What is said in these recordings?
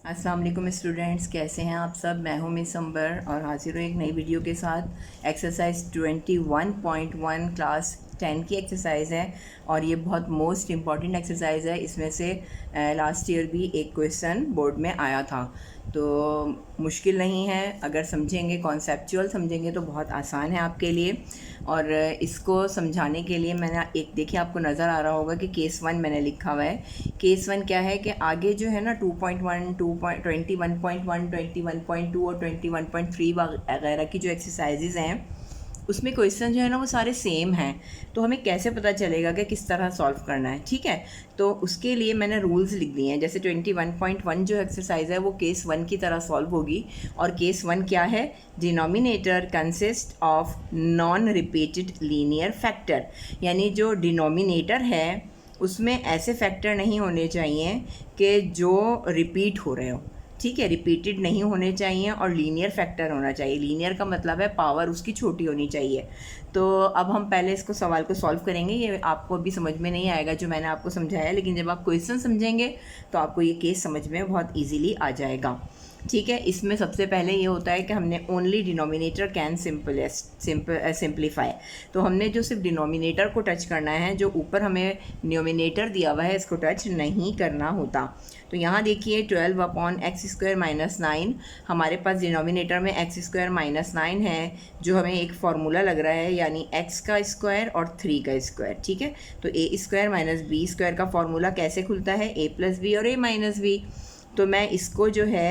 अस्सलाम वालेकुम स्टूडेंट्स, कैसे हैं आप सब। मैं हूं मिस अंबर और हाजिर हूँ एक नई वीडियो के साथ। एक्सरसाइज 21.1 क्लास 10 की एक्सरसाइज है और ये बहुत मोस्ट इम्पॉर्टेंट एक्सरसाइज है। इसमें से लास्ट ईयर भी एक क्वेश्चन बोर्ड में आया था, तो मुश्किल नहीं है। अगर समझेंगे, कॉन्सेप्चुअल समझेंगे तो बहुत आसान है आपके लिए। और इसको समझाने के लिए मैंने एक, देखिए आपको नज़र आ रहा होगा कि केस 1 मैंने लिखा हुआ है। केस 1 क्या है कि आगे जो है ना 2.1, 21.1, 21.2 और 21.3 वगैरह की जो एक्सरसाइजेज हैं उसमें क्वेश्चन जो है ना वो सारे सेम हैं। तो हमें कैसे पता चलेगा कि किस तरह सॉल्व करना है, ठीक है। तो उसके लिए मैंने रूल्स लिख दिए हैं। जैसे 21.1 जो एक्सरसाइज है वो केस 1 की तरह सॉल्व होगी। और केस 1 क्या है? Denominator consist of non repeated linear factor, यानी जो डिनोमिनेटर है उसमें ऐसे फैक्टर नहीं होने चाहिए कि जो रिपीट हो रहे हो, ठीक है। रिपीटेड नहीं होने चाहिए और लीनियर फैक्टर होना चाहिए। लीनियर का मतलब है पावर उसकी छोटी होनी चाहिए। तो अब हम पहले इसको सवाल को सॉल्व करेंगे। ये आपको अभी समझ में नहीं आएगा जो मैंने आपको समझाया, लेकिन जब आप क्वेश्चन समझेंगे तो आपको ये केस समझ में बहुत ईजीली आ जाएगा, ठीक है। इसमें सबसे पहले ये होता है कि हमने ओनली डिनोमिनेटर कैन सिंप्लीफाई। तो हमने जो सिर्फ डिनोमिनेटर को टच करना है, जो ऊपर हमें न्यूमिनेटर दिया हुआ है इसको टच नहीं करना होता। तो यहाँ देखिए 12/x² - 9 हमारे पास डिनोमिनेटर में x² - 9 है, जो हमें एक फार्मूला लग रहा है, यानी x का स्क्वायर और 3 का स्क्वायर, ठीक है। तो a² - b² का फार्मूला कैसे खुलता है? a + b और a - b। तो मैं इसको जो है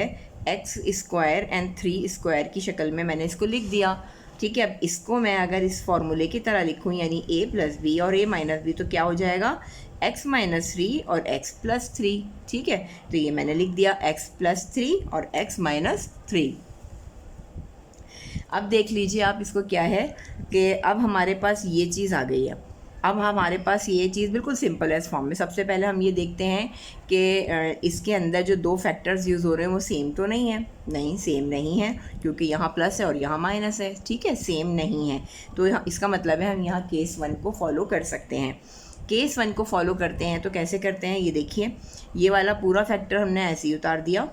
x² एंड 3 की शक्ल में मैंने इसको लिख दिया, ठीक है। अब इसको मैं अगर इस फॉर्मूले की तरह लिखूं, यानी a + b और a - b, तो क्या हो जाएगा? x - 3 और x + 3, ठीक है। तो ये मैंने लिख दिया x + 3 और x - 3। अब देख लीजिए आप, इसको क्या है कि अब हमारे पास ये चीज़ आ गई है। अब हमारे पास ये चीज़ बिल्कुल सिंपल है इस फॉर्म में। सबसे पहले हम ये देखते हैं कि इसके अंदर जो दो फैक्टर्स यूज़ हो रहे हैं वो सेम तो नहीं है। नहीं, सेम नहीं है, क्योंकि यहाँ प्लस है और यहाँ माइनस है, ठीक है। सेम नहीं है, तो इसका मतलब है हम यहाँ केस 1 को फॉलो कर सकते हैं। केस 1 को फॉलो करते हैं तो कैसे करते हैं, ये देखिए। ये वाला पूरा फैक्टर हमने ऐसे ही उतार दिया।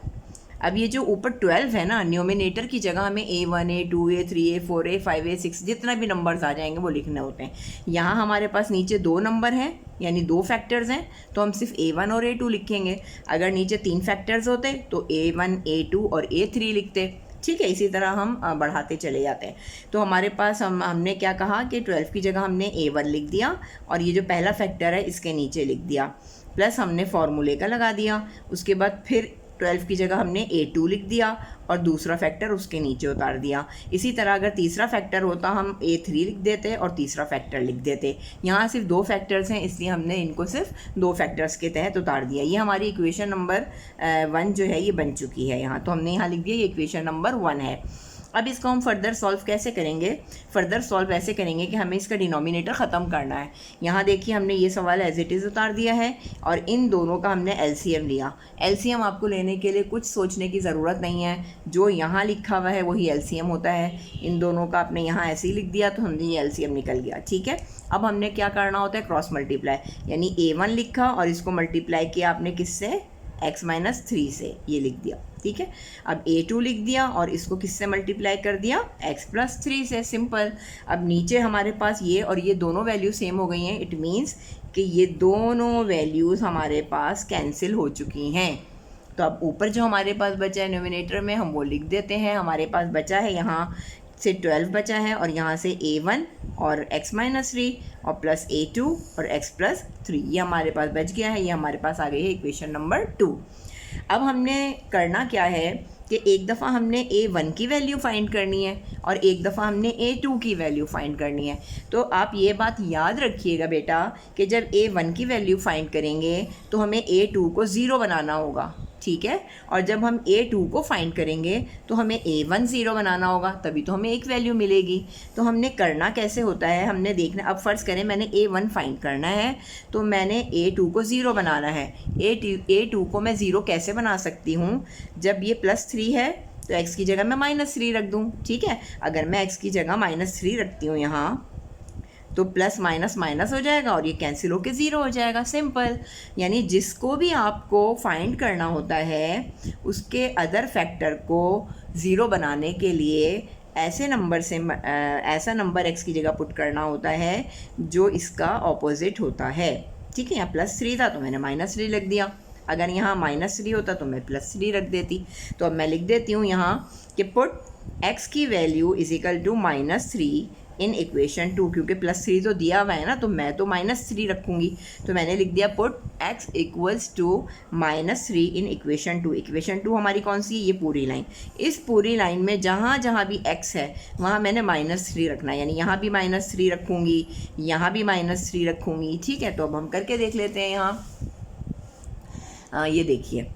अब ये जो ऊपर 12 है ना, न्यूमिनेटर की जगह हमें a1, a2, a3, a4, a5, a6 जितना भी नंबर्स आ जाएंगे वो लिखने होते हैं। यहाँ हमारे पास नीचे 2 नंबर हैं, यानी 2 फैक्टर्स हैं, तो हम सिर्फ a1 और a2 लिखेंगे। अगर नीचे 3 फैक्टर्स होते तो a1, a2 और a3 लिखते, ठीक है। इसी तरह हम बढ़ाते चले जाते हैं। तो हमारे पास हमने क्या कहा कि 12 की जगह हमने a1 लिख दिया और ये जो पहला फैक्टर है इसके नीचे लिख दिया, प्लस हमने फॉर्मूले का लगा दिया। उसके बाद फिर 12 की जगह हमने a2 लिख दिया और दूसरा फैक्टर उसके नीचे उतार दिया। इसी तरह अगर तीसरा फैक्टर होता हम a3 लिख देते और तीसरा फैक्टर लिख देते। यहाँ सिर्फ 2 फैक्टर्स हैं, इसलिए हमने इनको सिर्फ 2 फैक्टर्स के तहत उतार दिया। ये हमारी इक्वेशन नंबर 1 जो है ये बन चुकी है यहाँ। तो हमने यहाँ लिख दिया ये इक्वेशन नंबर 1 है। अब इसको हम फर्दर सॉल्व कैसे करेंगे? फर्दर सॉल्व ऐसे करेंगे कि हमें इसका डिनोमिनेटर ख़त्म करना है। यहाँ देखिए हमने ये सवाल एज इट इज़ उतार दिया है और इन दोनों का हमने एलसीएम लिया। एलसीएम आपको लेने के लिए कुछ सोचने की ज़रूरत नहीं है, जो यहाँ लिखा हुआ है वही एलसीएम होता है। इन दोनों का आपने यहाँ ऐसे ही लिख दिया तो हमने ये एलसीएम निकल गया, ठीक है। अब हमने क्या करना होता है? क्रॉस मल्टीप्लाई, यानी a1 लिखा और इसको मल्टीप्लाई किया आपने किससे? x - 3 से, ये लिख दिया, ठीक है। अब a2 लिख दिया और इसको किससे मल्टीप्लाई कर दिया? x + 3 से, सिंपल। अब नीचे हमारे पास ये और ये दोनों वैल्यू सेम हो गई हैं। इट मीन्स कि ये दोनों वैल्यूज़ हमारे पास कैंसिल हो चुकी हैं। तो अब ऊपर जो हमारे पास बचा है न्यूमिनेटर में, हम वो लिख देते हैं। हमारे पास बचा है यहाँ से 12 बचा है और यहाँ से a1 और x - 3 और प्लस a2 और x + 3, ये हमारे पास बच गया है। ये हमारे पास आ गई है इक्वेशन नंबर 2। अब हमने करना क्या है कि एक दफ़ा हमने a1 की वैल्यू फाइंड करनी है और एक दफ़ा हमने a2 की वैल्यू फाइंड करनी है। तो आप ये बात याद रखिएगा बेटा कि जब a1 की वैल्यू फाइंड करेंगे तो हमें a2 को 0 बनाना होगा, ठीक है। और जब हम a2 को फाइंड करेंगे तो हमें a1 0 बनाना होगा, तभी तो हमें एक वैल्यू मिलेगी। तो हमने करना कैसे होता है, हमने देखना। अब फ़र्ज़ करें मैंने a1 फाइंड करना है तो मैंने a2 को 0 बनाना है। a2 को मैं 0 कैसे बना सकती हूँ? जब ये +3 है तो x की जगह मैं -3 रख दूँ, ठीक है। अगर मैं x की जगह -3 रखती हूँ यहाँ, तो प्लस माइनस माइनस हो जाएगा और ये कैंसिल होके ज़ीरो हो जाएगा, सिंपल। यानी जिसको भी आपको फाइंड करना होता है उसके अदर फैक्टर को ज़ीरो बनाने के लिए ऐसे नंबर से ऐसा नंबर x की जगह पुट करना होता है जो इसका ऑपोजिट होता है, ठीक है। यहाँ +3 था तो मैंने -3 लिख दिया, अगर यहाँ -3 होता तो मैं +3 रख देती। तो अब मैं लिख देती हूँ यहाँ कि पुट x की value is equal to -3 in equation 2, क्योंकि +3 तो दिया हुआ है ना, तो मैं तो -3 रखूँगी। तो मैंने लिख दिया put x equals to -3 in equation 2। Equation 2 हमारी कौन सी है? ये पूरी लाइन। इस पूरी लाइन में जहाँ जहाँ भी x है वहाँ मैंने -3 रखना है, यानी यहाँ भी -3 रखूँगी, यहाँ भी -3 रखूँगी, ठीक है। तो अब हम करके देख लेते हैं यहाँ। ये देखिए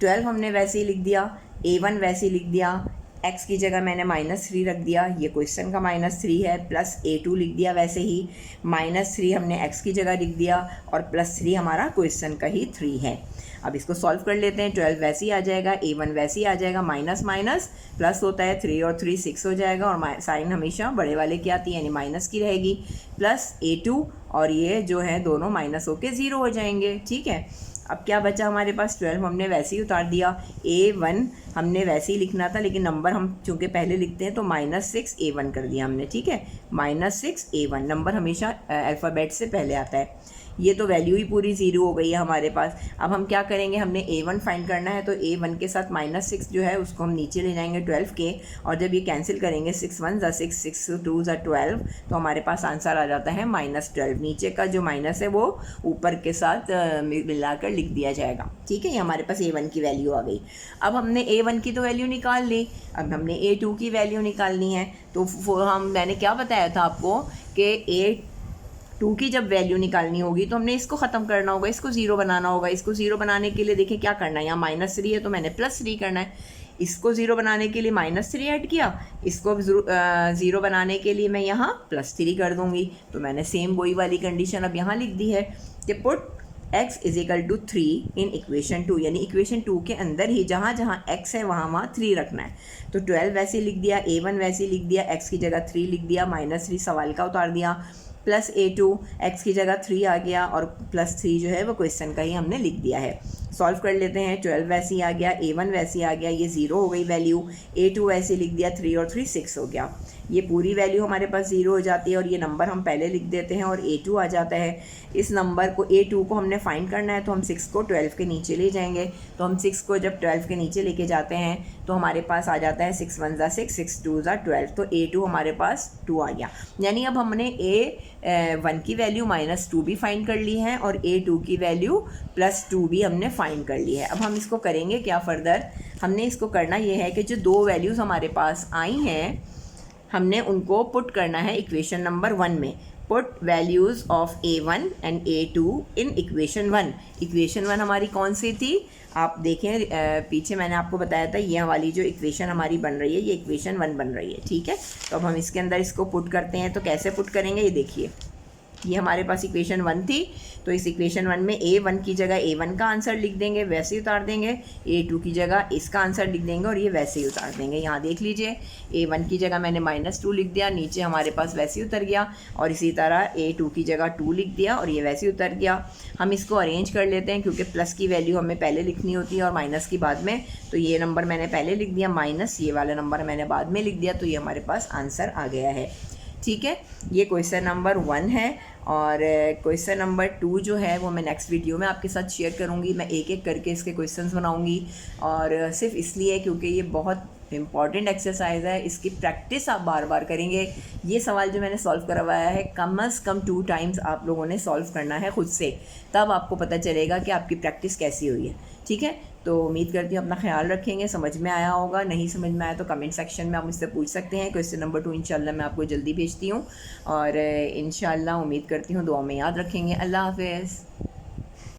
12 हमने वैसे ही लिख दिया, a1 वैसे ही लिख दिया, x की जगह मैंने -3 रख दिया, ये क्वेश्चन का -3 है, प्लस a2 लिख दिया वैसे ही, -3 हमने x की जगह लिख दिया और +3 हमारा क्वेश्चन का ही 3 है। अब इसको सॉल्व कर लेते हैं। 12 वैसे ही आ जाएगा, a1 वैसे ही आ जाएगा, माइनस माइनस प्लस होता है, 3 और 3 6 हो जाएगा और साइन हमेशा बड़े वाले की आती है यानी माइनस की रहेगी, प्लस a2 और ये जो है दोनों माइनस होके 0 हो जाएंगे, ठीक है। अब क्या बचा हमारे पास? 12 हमने वैसे ही उतार दिया, a1 हमने वैसे ही लिखना था लेकिन नंबर हम चूँकि पहले लिखते हैं तो -6 a1 कर दिया हमने, ठीक है। -6 a1 नंबर हमेशा अल्फ़ाबेट से पहले आता है। ये तो वैल्यू ही पूरी 0 हो गई है हमारे पास। अब हम क्या करेंगे, हमने a1 फाइंड करना है तो a1 के साथ -6 जो है उसको हम नीचे ले जाएंगे 12 के, और जब ये कैंसिल करेंगे 6 1 ज़ा 6 6 2 ज़ा 12 तो हमारे पास आंसर आ जाता है -12। नीचे का जो माइनस है वो ऊपर के साथ मिलाकर लिख दिया जाएगा, ठीक है। ये हमारे पास a1 की वैल्यू आ गई। अब हमने a1 की तो वैल्यू निकाल ली, अब हमने a2 की वैल्यू निकालनी है। तो मैंने क्या बताया था आपको कि a2 की जब वैल्यू निकालनी होगी तो हमने इसको ख़त्म करना होगा, इसको 0 बनाना होगा। इसको 0 बनाने के लिए देखिए क्या करना है, यहाँ -3 है तो मैंने +3 करना है। इसको 0 बनाने के लिए -3 ऐड किया, इसको 0 बनाने के लिए मैं यहाँ +3 कर दूँगी। तो मैंने सेम वही वाली कंडीशन अब यहाँ लिख दी है कि put x is equal to 3 in equation 2, यानी इक्वेशन 2 के अंदर ही जहाँ जहाँ x है वहाँ वहाँ 3 रखना है। तो 12 वैसे लिख दिया, a1 वैसे लिख दिया, x की जगह 3 लिख दिया, -3 सवाल का उतार दिया, प्लस a2 x की जगह 3 आ गया और +3 जो है वो क्वेश्चन का ही हमने लिख दिया है। सॉल्व कर लेते हैं। 12 वैसे ही आ गया, a1 वैसे ही आ गया, ये 0 हो गई वैल्यू, a2 वैसे लिख दिया, 3 और 3 6 हो गया। ये पूरी वैल्यू हमारे पास 0 हो जाती है और ये नंबर हम पहले लिख देते हैं और a2 आ जाता है। इस नंबर को a2 को हमने फाइंड करना है तो हम 6 को 12 के नीचे ले जाएंगे। तो हम 6 को जब 12 के नीचे लेके जाते हैं तो हमारे पास आ जाता है 6 1 ज़ा 6 6 2 ज़ा 12, तो a2 हमारे पास 2 आ गया। यानी अब हमने a1 की वैल्यू -2 भी फाइंड कर ली है और a2 की वैल्यू +2 भी हमने फाइंड कर ली है। अब हम इसको करेंगे क्या फर्दर, हमने इसको करना ये है कि जो दो वैल्यूज़ हमारे पास आई हैं हमने उनको पुट करना है इक्वेशन नंबर 1 में। Put values of a1 and a2 in equation 1। Equation 1 हमारी कौन सी थी, आप देखें पीछे मैंने आपको बताया था ये वाली जो इक्वेशन हमारी बन रही है ये इक्वेशन 1 बन रही है, ठीक है। तो अब हम इसके अंदर इसको पुट करते हैं। तो कैसे पुट करेंगे, ये देखिए ये हमारे पास इक्वेशन 1 थी, तो इस इक्वेशन 1 में a1 की जगह a1 का आंसर लिख देंगे, वैसे ही उतार देंगे, a2 की जगह इसका आंसर लिख देंगे और ये वैसे ही उतार देंगे। यहाँ देख लीजिए a1 की जगह मैंने -2 लिख दिया, नीचे हमारे पास वैसे ही उतर गया, और इसी तरह a2 की जगह 2 लिख दिया और ये वैसे ही उतर गया। हम इसको अरेंज कर लेते हैं क्योंकि प्लस की वैल्यू हमें पहले लिखनी होती है और माइनस की बाद में। तो ये नंबर मैंने पहले लिख दिया, माइनस ये वाला नंबर मैंने बाद में लिख दिया, तो ये हमारे पास आंसर आ गया है, ठीक है। ये क्वेश्चन नंबर 1 है और क्वेश्चन नंबर 2 जो है वो मैं नेक्स्ट वीडियो में आपके साथ शेयर करूँगी। मैं एक एक करके इसके क्वेश्चंस बनाऊँगी और सिर्फ इसलिए क्योंकि ये बहुत इंपॉर्टेंट एक्सरसाइज है, इसकी प्रैक्टिस आप बार बार करेंगे। ये सवाल जो मैंने सॉल्व करवाया है कम अज़ कम 2 टाइम्स आप लोगों ने सॉल्व करना है खुद से, तब आपको पता चलेगा कि आपकी प्रैक्टिस कैसी हुई है, ठीक है। तो उम्मीद करती हूँ अपना ख्याल रखेंगे, समझ में आया होगा। नहीं समझ में आया तो कमेंट सेक्शन में आप मुझसे पूछ सकते हैं। क्वेश्चन नंबर 2 इंशाल्लाह मैं आपको जल्दी भेजती हूँ और इंशाल्लाह उम्मीद करती हूँ दुआ में याद रखेंगे। अल्लाह हाफ़िज़।